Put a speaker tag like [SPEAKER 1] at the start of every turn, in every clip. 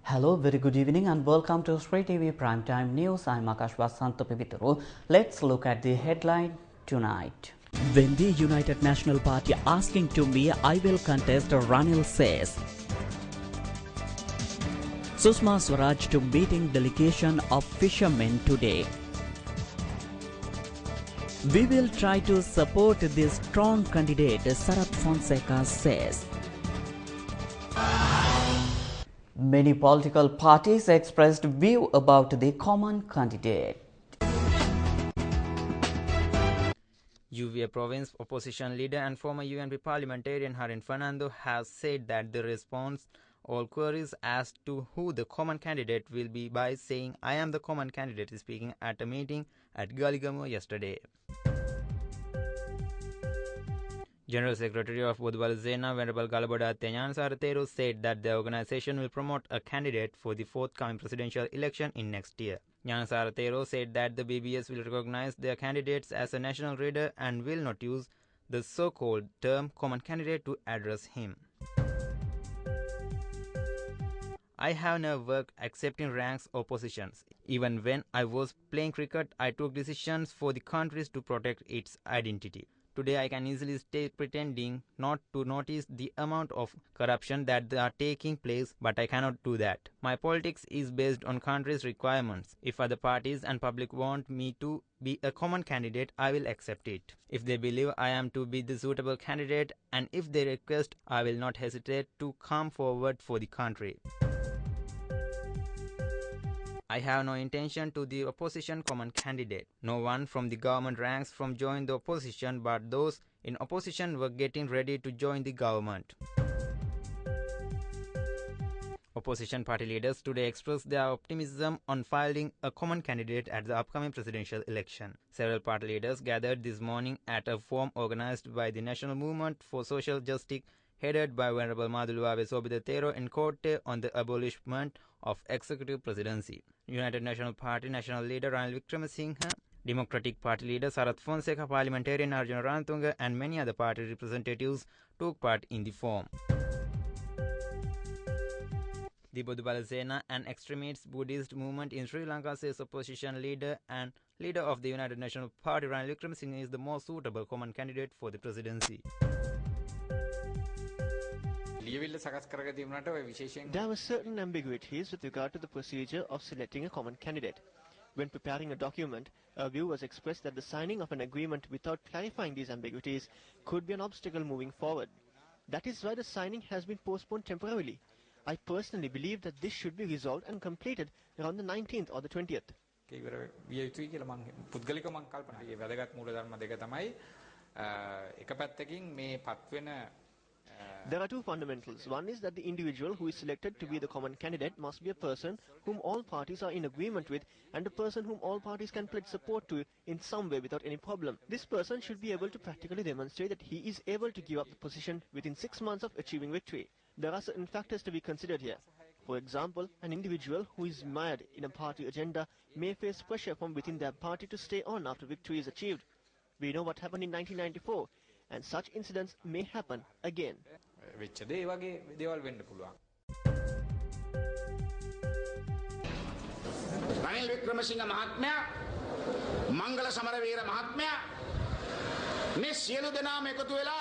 [SPEAKER 1] Hello, very good evening and welcome to Sri TV Primetime News. I'm Akash Vasanto Pivituru. Let's look at the headline tonight. When the United National Party asking to me, I will contest, Ranil says. Sushma Swaraj to meeting delegation of fishermen today. We will try to support this strong candidate, Sarath Fonseca says. Many political parties expressed view about the common candidate.
[SPEAKER 2] UVA province opposition leader and former UNP parliamentarian Harin Fernando has said that the response all queries as to who the common candidate will be by saying, "I am the common candidate," speaking at a meeting at Galigamo yesterday. General Secretary of Bodubala Sena, Venerable Galabada Gnanasara Thero, said that the organization will promote a candidate for the forthcoming presidential election in next year. Gnanasara Thero said that the BBS will recognize their candidates as a national leader and will not use the so-called term common candidate to address him. I have never worked accepting ranks or positions. Even when I was playing cricket, I took decisions for the country to protect its identity. Today I can easily stay pretending not to notice the amount of corruption that are taking place, but I cannot do that. My politics is based on country's requirements. If other parties and public want me to be a common candidate, I will accept it. If they believe I am to be the suitable candidate, and if they request, I will not hesitate to come forward for the country. I have no intention to the opposition common candidate. No one from the government ranks from join the opposition, but those in opposition were getting ready to join the government. Opposition party leaders today expressed their optimism on filing a common candidate at the upcoming presidential election. Several party leaders gathered this morning at a forum organized by the National Movement for Social Justice, headed by Venerable Madhuluwabe Sobhita Thero in Kotte, on the abolishment of executive presidency. United National Party National Leader Ranil Wickremesinghe, Democratic Party Leader Sarath Fonseca, Parliamentarian Arjuna Ranatunga and many other party representatives took part in the forum. The Bodubala Sena, an extremist Buddhist movement in Sri Lanka, says opposition leader and leader of the United National Party Ranil Wickremesinghe is the most suitable common candidate for the presidency.
[SPEAKER 3] There were certain ambiguities with regard to the procedure of selecting a common candidate. When preparing a document, a view was expressed that the signing of an agreement without clarifying these ambiguities could be an obstacle moving forward. That is why the signing has been postponed temporarily. I personally believe that this should be resolved and completed around the 19th or the 20th. There are two fundamentals. One is that the individual who is selected to be the common candidate must be a person whom all parties are in agreement with and a person whom all parties can pledge support to in some way without any problem. This person should be able to practically demonstrate that he is able to give up the position within 6 months of achieving victory. There are certain factors to be considered here. For example, an individual who is mired in a party agenda may face pressure from within their party to stay on after victory is achieved. We know what happened in 1994, and such incidents may happen again.
[SPEAKER 4] Ranil Wickremesinghe mahatmaya, Mangala Samaraweera mahatmaya, මේ සියලු දෙනාම එකතු වෙලා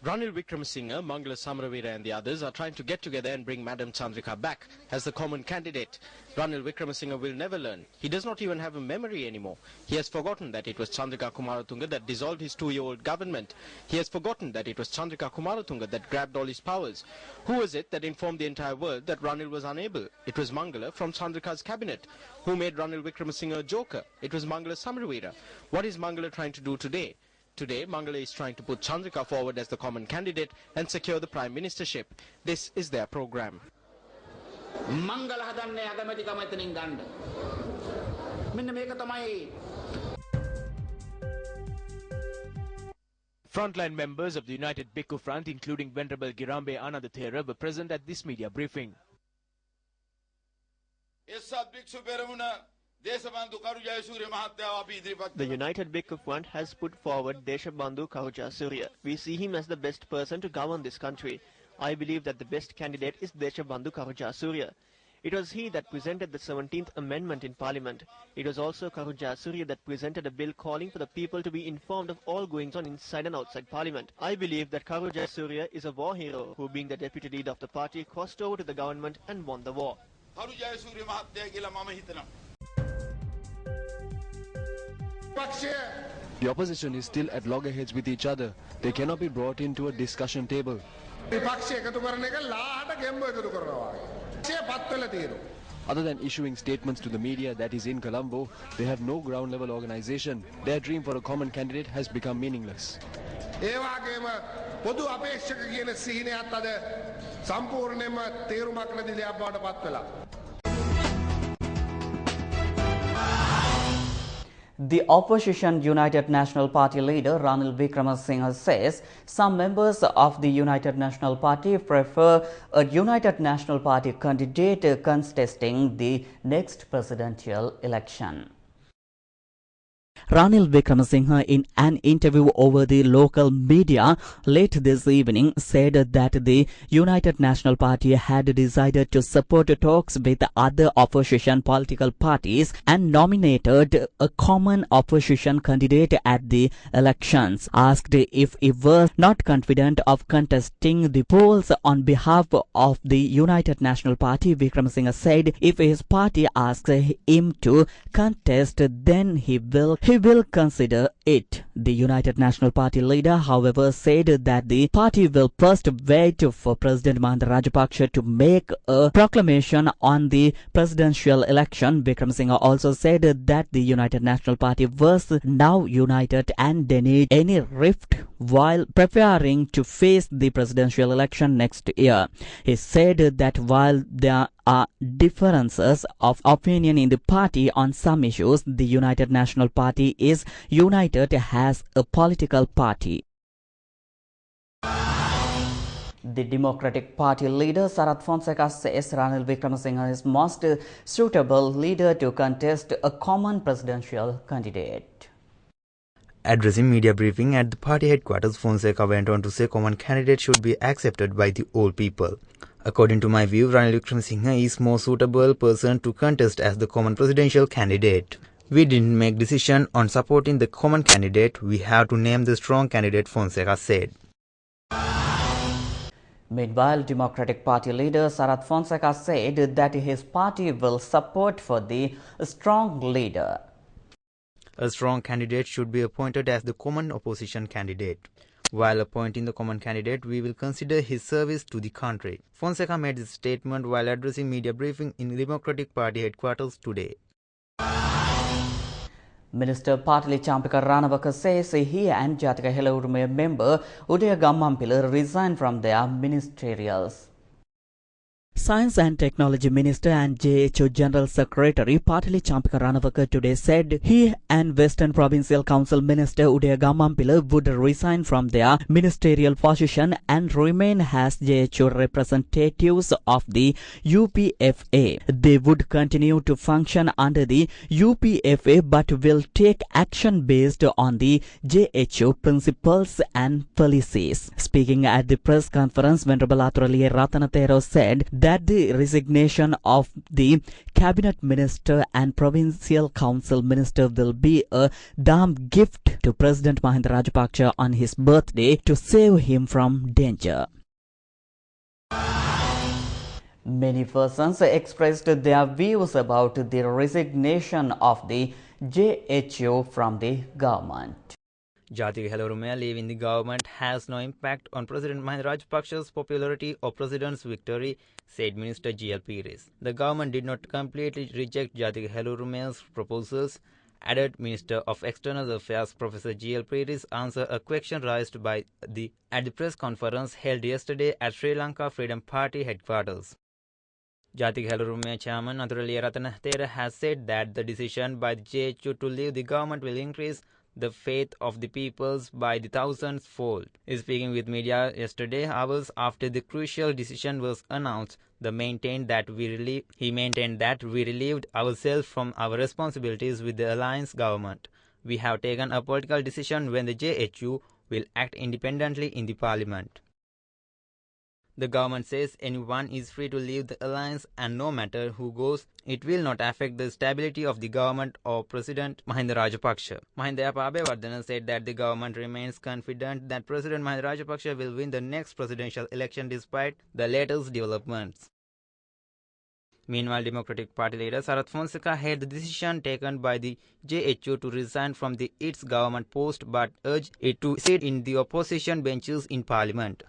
[SPEAKER 5] Ranil Wickremesinghe, Mangala Samaraweera and the others are trying to get together and bring Madam Chandrika back as the common candidate. Ranil Wickremesinghe will never learn. He does not even have a memory anymore. He has forgotten that it was Chandrika Kumaratunga that dissolved his 2-year-old government. He has forgotten that it was Chandrika Kumaratunga that grabbed all his powers. Who was it that informed the entire world that Ranil was unable? It was Mangala from Chandrika's cabinet. Who made Ranil Wickremesinghe a joker? It was Mangala Samaraweera. What is Mangala trying to do today? Today, Mangala is trying to put Chandrika forward as the common candidate and secure the prime ministership. This is their program.
[SPEAKER 4] මංගල හදන්නේ අගමැතිකම එතනින් ගන්න. මෙන්න මේක තමයි.
[SPEAKER 6] Frontline members of the United Bhikkhu Front, including Venerable Girambe Anandathera, were present at this media briefing.
[SPEAKER 3] The United Bhikkhu Front has put forward Deshabandhu Karu Jayasuriya. We see him as the best person to govern this country. I believe that the best candidate is Deshabandhu Karu Jayasuriya. It was he that presented the 17th Amendment in Parliament. It was also Karu Jayasuriya that presented a bill calling for the people to be informed of all goings-on inside and outside Parliament. I believe that Karu Jayasuriya is a war hero who, being the deputy leader of the party, crossed over to the government and won the war.
[SPEAKER 7] The opposition is still at loggerheads with each other. They cannot be brought into a discussion table. Other than issuing statements to the media that is in Colombo, they have no ground level organization. Their dream for a common candidate has become meaningless.
[SPEAKER 1] The opposition United National Party leader Ranil Wickremesinghe says some members of the United National Party prefer a United National Party candidate contesting the next presidential election. Ranil Wickremesinghe, in an interview over the local media late this evening, said that the United National Party had decided to support talks with other opposition political parties and nominated a common opposition candidate at the elections. Asked if he was not confident of contesting the polls on behalf of the United National Party, Wickremesinghe said if his party asks him to contest, then he will consider it. The United National Party leader, however, said that the party will first wait for President Mahinda Rajapaksa to make a proclamation on the presidential election. Wickremesinghe also said that the United National Party was now united and denied any rift while preparing to face the presidential election next year. He said that while there are differences of opinion in the party on some issues, the United National Party is united as a political party. The Democratic Party leader Sarath Fonseka says Ranil Wickremesinghe is most suitable leader to contest a common presidential candidate.
[SPEAKER 2] Addressing media briefing at the party headquarters, Fonseca went on to say common candidate should be accepted by the all people. According to my view, Ranil Wickremesinghe is more suitable person to contest as the common presidential candidate. We didn't make decision on supporting the common candidate. We have to name the strong candidate, Fonseca said.
[SPEAKER 1] Meanwhile, Democratic Party leader Sarath Fonseka said that his party will support for the strong leader.
[SPEAKER 2] A strong candidate should be appointed as the common opposition candidate. While appointing the common candidate, we will consider his service to the country. Fonseca made this statement while addressing media briefing in the Democratic Party headquarters today.
[SPEAKER 1] Minister Patali Champika Ranawaka says he and Jatika Hela Urume member Udaya Gammampila resigned from their ministerials. Science and Technology Minister and JHO General Secretary Patali Champika Ranawaka today said he and Western Provincial Council Minister Udaya Gammampila would resign from their ministerial position and remain as JHO representatives of the UPFA. They would continue to function under the UPFA but will take action based on the JHO principles and policies. Speaking at the press conference, Venerable Athuraliya Ratanathero said that the resignation of the Cabinet Minister and Provincial Council Minister will be a damn gift to President Mahinda Rajapaksa on his birthday to save him from danger. Many persons expressed their views about the resignation of the JHO from the government.
[SPEAKER 2] Jatika Hela Urume leaving the government has no impact on President Mahinda Rajapaksa's popularity or President's victory, said Minister G.L. Pires. The government did not completely reject Jatika Hela Urume's proposals, added Minister of External Affairs Professor G.L. Pires answered a question raised by at the press conference held yesterday at Sri Lanka Freedom Party headquarters. Jatika Hela Urume Chairman Athuraliya Ratanathera has said that the decision by the JHO to leave the government will increase the faith of the peoples by the thousandfold. Speaking with media yesterday, hours after the crucial decision was announced, he maintained that we relieved ourselves from our responsibilities with the alliance government. We have taken a political decision when the JHU will act independently in the parliament. The government says anyone is free to leave the alliance and no matter who goes, it will not affect the stability of the government or President Mahinda Rajapaksa. Mahinda Abebewardena said that the government remains confident that President Mahinda Rajapaksa will win the next presidential election despite the latest developments. Meanwhile, Democratic Party leader Sarath Fonseca hailed the decision taken by the JHU to resign from its government post but urged it to sit in the opposition benches in parliament.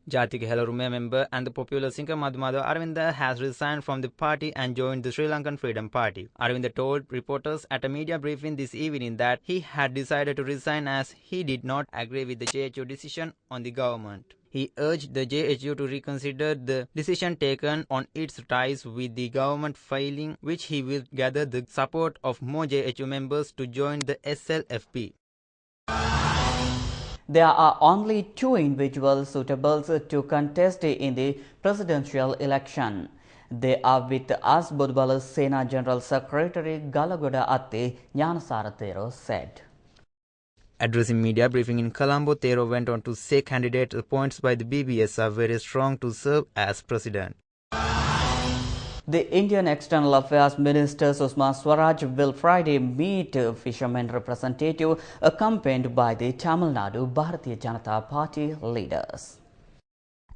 [SPEAKER 2] Jatika Helarume member and the popular singer Madhumada Aravinda has resigned from the party and joined the Sri Lankan Freedom Party. Aravinda told reporters at a media briefing this evening that he had decided to resign as he did not agree with the JHU decision on the government. He urged the JHU to reconsider the decision taken on its ties with the government filing, which he will gather the support of more JHU members to join the SLFP.
[SPEAKER 1] There are only 2 individuals suitable to contest in the presidential election. They are with us, Bodubala Sena General Secretary Galagoda Atte Nyanasara Thero said.
[SPEAKER 2] Addressing media briefing in Colombo, Thero went on to say candidate appointed by the BBS are very strong to serve as president.
[SPEAKER 1] The Indian External Affairs Minister Sushma Swaraj will Friday meet fishermen representative accompanied by the Tamil Nadu Bharatiya Janata Party leaders.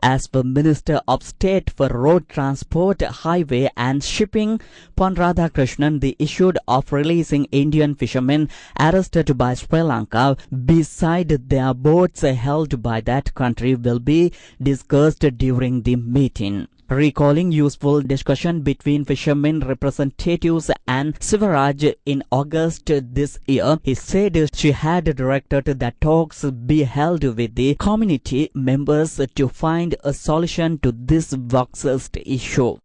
[SPEAKER 1] As per Minister of State for Road Transport, Highway and Shipping, Pon Radhakrishnan, the issue of releasing Indian fishermen arrested by Sri Lanka beside their boats held by that country will be discussed during the meeting. Recalling useful discussion between fishermen representatives and Sivaraj in August this year, he said she had directed that talks be held with the community members to find a solution to this vexed issue.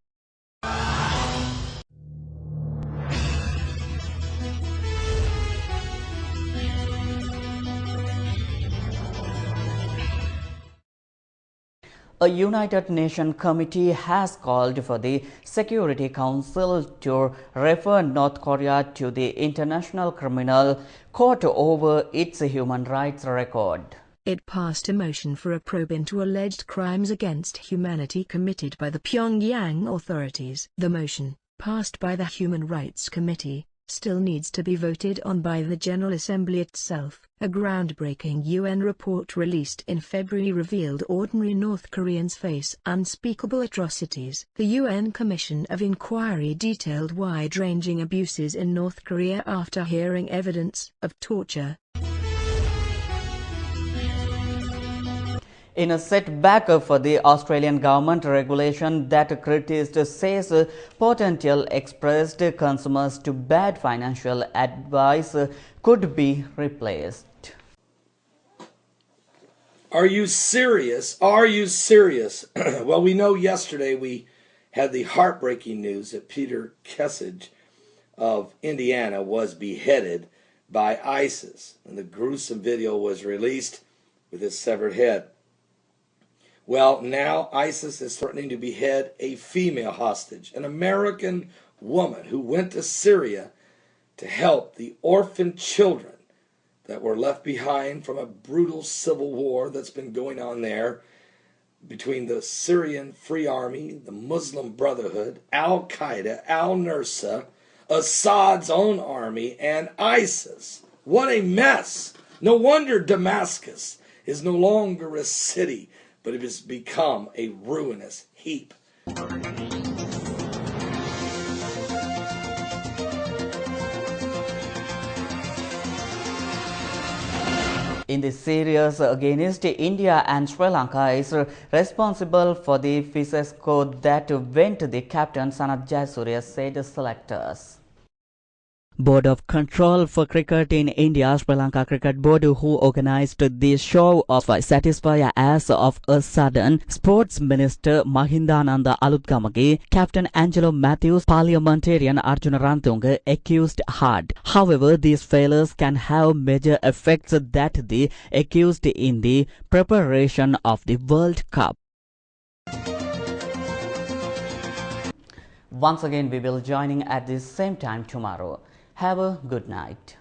[SPEAKER 1] A United Nations committee has called for the Security Council to refer North Korea to the International Criminal Court over its human rights record.
[SPEAKER 8] It passed a motion for a probe into alleged crimes against humanity committed by the Pyongyang authorities. The motion, passed by the Human Rights Committee, still needs to be voted on by the General Assembly itself. A groundbreaking UN report released in February revealed ordinary North Koreans face unspeakable atrocities. The UN Commission of Inquiry detailed wide-ranging abuses in North Korea after hearing evidence of torture.
[SPEAKER 1] In a setback for the Australian government regulation that critics says potential expressed consumers to bad financial advice could be replaced.
[SPEAKER 9] Are you serious? Are you serious? Well, we know yesterday we had the heartbreaking news that Peter Kesage of Indiana was beheaded by ISIS, and the gruesome video was released with his severed head. Well, now ISIS is threatening to behead a female hostage, an American woman who went to Syria to help the orphan children that were left behind from a brutal civil war that's been going on there between the Syrian Free Army, the Muslim Brotherhood, Al-Qaeda, Al-Nusra, Assad's own army, and ISIS. What a mess! No wonder Damascus is no longer a city, but it has become a ruinous heap.
[SPEAKER 1] In the series against India and Sri Lanka is responsible for the fiasco that went the captain Sanath Jayasuriya, said selectors. Board of Control for Cricket in India, Sri Lanka Cricket Board, who organized this show of satisfy as of a sudden, Sports Minister Mahindananda Alutgamage, Captain Angelo Matthews, Parliamentarian Arjuna Rantunga accused hard. However, these failures can have major effects that the accused in the preparation of the World Cup. Once again, we will joining at the same time tomorrow. Have a good night.